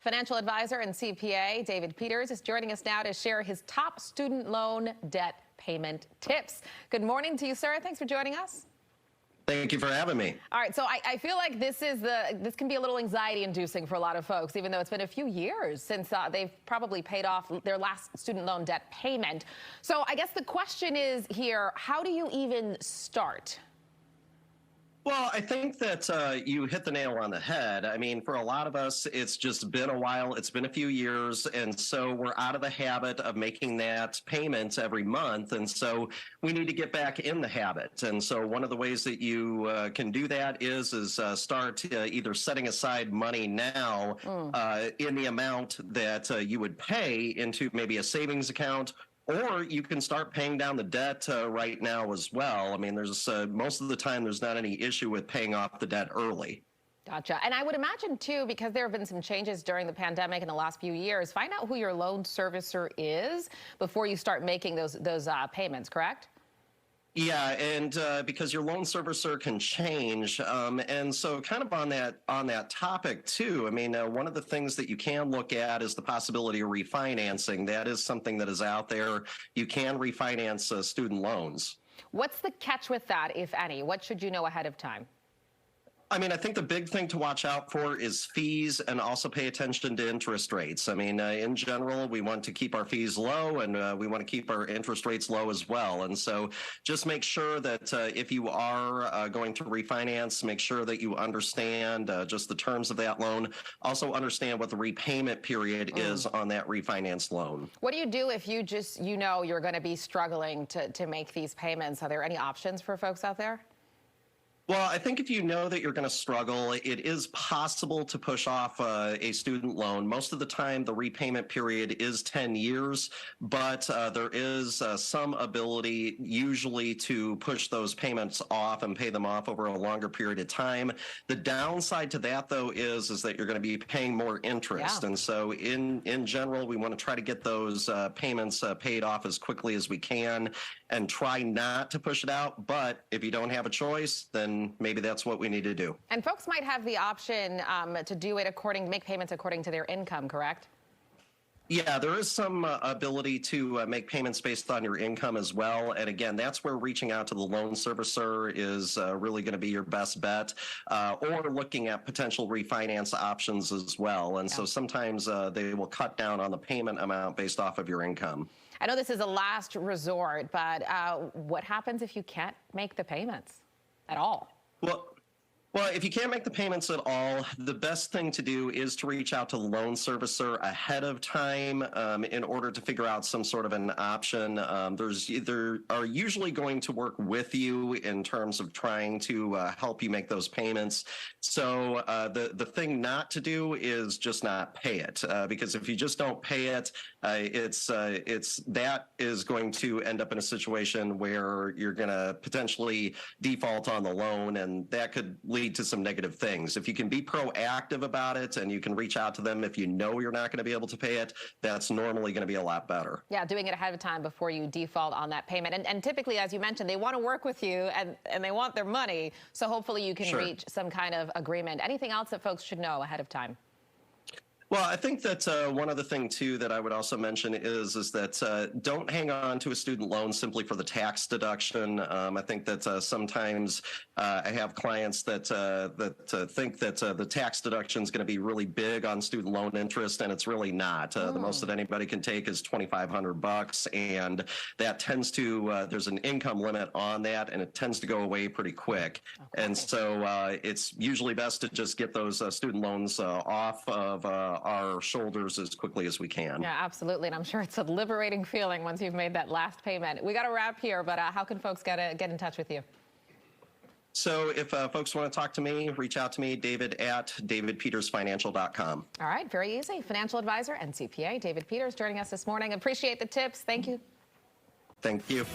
Financial advisor and CPA David Peters is joining us now to share his top student loan debt payment tips. Good morning to you, sir. Thanks for joining us. Thank you for having me. All right, so I feel like this can be a little anxiety-inducing for a lot of folks, even though it's been a few years since they've probably paid off their last student loan debt payment. So I guess the question is here, how do you even start? Well, I think that you hit the nail on the head. I mean, for a lot of us, it's just been a while. It's been a few years. And so we're out of the habit of making that payment every month. And so we need to get back in the habit. And so one of the ways that you can do that is start either setting aside money now in the amount that you would pay into maybe a savings account. Or you can start paying down the debt right now as well. I mean, there's most of the time there's not any issue with paying off the debt early. Gotcha. And I would imagine, too, because there have been some changes during the pandemic in the last few years, find out who your loan servicer is before you start making those payments, correct? Yeah, and because your loan servicer can change, and so kind of on that topic too. I mean, one of the things that you can look at is the possibility of refinancing. That is something that is out there. You can refinance student loans. What's the catch with that, if any? What should you know ahead of time? I mean, I think the big thing to watch out for is fees and also pay attention to interest rates. I mean, in general, we want to keep our fees low and we want to keep our interest rates low as well. And so just make sure that if you are going to refinance, make sure that you understand just the terms of that loan. Also understand what the repayment period is on that refinance loan. What do you do if you know you're going to be struggling to make these payments? Are there any options for folks out there? Well, I think if you know that you're going to struggle, it is possible to push off a student loan. Most of the time, the repayment period is 10 years, but there is some ability usually to push those payments off and pay them off over a longer period of time. The downside to that, though, is that you're going to be paying more interest. Yeah. And so in general, we want to try to get those payments paid off as quickly as we can and try not to push it out. But if you don't have a choice, then maybe that's what we need to do. And folks might have the option to do it make payments according to their income, correct? Yeah, there is some ability to make payments based on your income as well. And again, that's where reaching out to the loan servicer is really going to be your best bet, or looking at potential refinance options as well. And so sometimes they will cut down on the payment amount based off of your income. I know this is a last resort, but what happens if you can't make the payments at all? Well, if you can't make the payments at all, the best thing to do is to reach out to the loan servicer ahead of time in order to figure out some sort of an option. There are usually going to work with you in terms of trying to help you make those payments. So the thing not to do is just not pay it, because if you just don't pay it, that is going to end up in a situation where you're going to potentially default on the loan, and that could lead to some negative things. If you can be proactive about it and you can reach out to them if you know you're not going to be able to pay it, that's normally going to be a lot better. Yeah, doing it ahead of time before you default on that payment. And typically, as you mentioned, they want to work with you and they want their money. So hopefully you can reach some kind of agreement. Anything else that folks should know ahead of time? Well, I think that one other thing, too, that I would also mention is that don't hang on to a student loan simply for the tax deduction. I think that sometimes I have clients that think that the tax deduction is going to be really big on student loan interest, and it's really not. The most that anybody can take is $2,500, and that tends to there's an income limit on that, and it tends to go away pretty quick. Okay. And so it's usually best to just get those student loans off of our shoulders as quickly as we can. Yeah, absolutely. And I'm sure it's a liberating feeling once you've made that last payment. We got to wrap here, but how can folks get in touch with you? So if folks want to talk to me, reach out to me, David at davidpetersfinancial.com. All right, very easy. Financial advisor and CPA David Peters joining us this morning. Appreciate the tips. Thank you. Thank you.